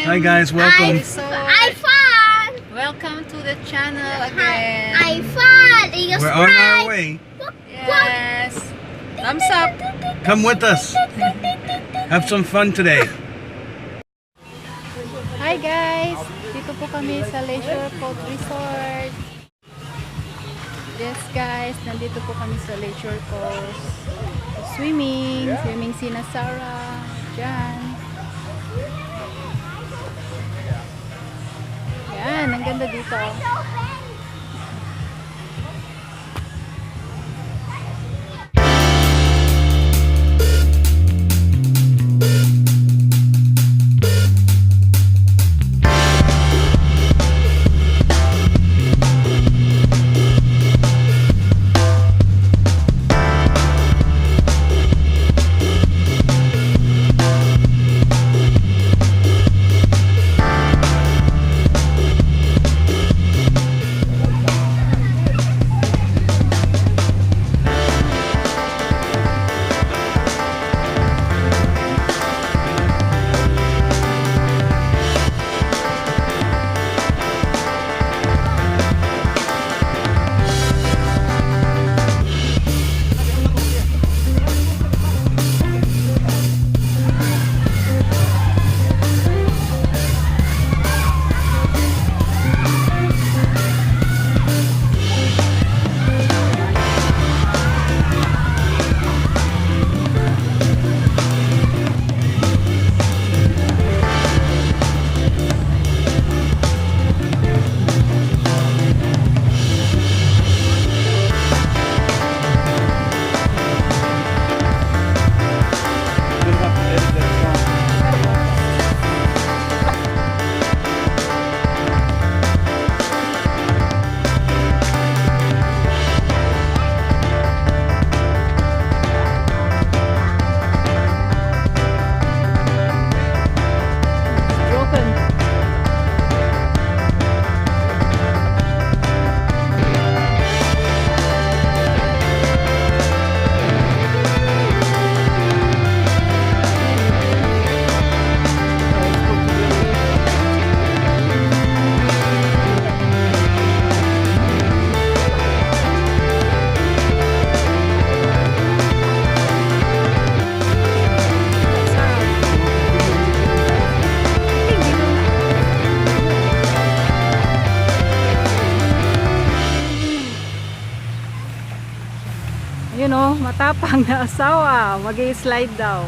Hi guys, welcome. I fun. Welcome to the channel again. I fun. We're on our way. Yes. Thumbs up. Come with us. Have some fun today. Hi guys. Dito po kami sa Leisure Coast Resort. Yes guys, nandito po kami sa Leisure Coast. Swimming si Sarah. Diyan. Yan, ang ganda dito. You know, matapang na asawa, mag-i-slide daw.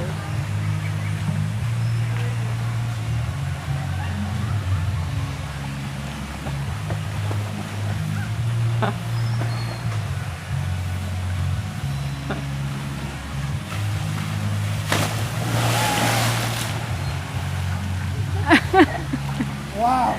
Wow.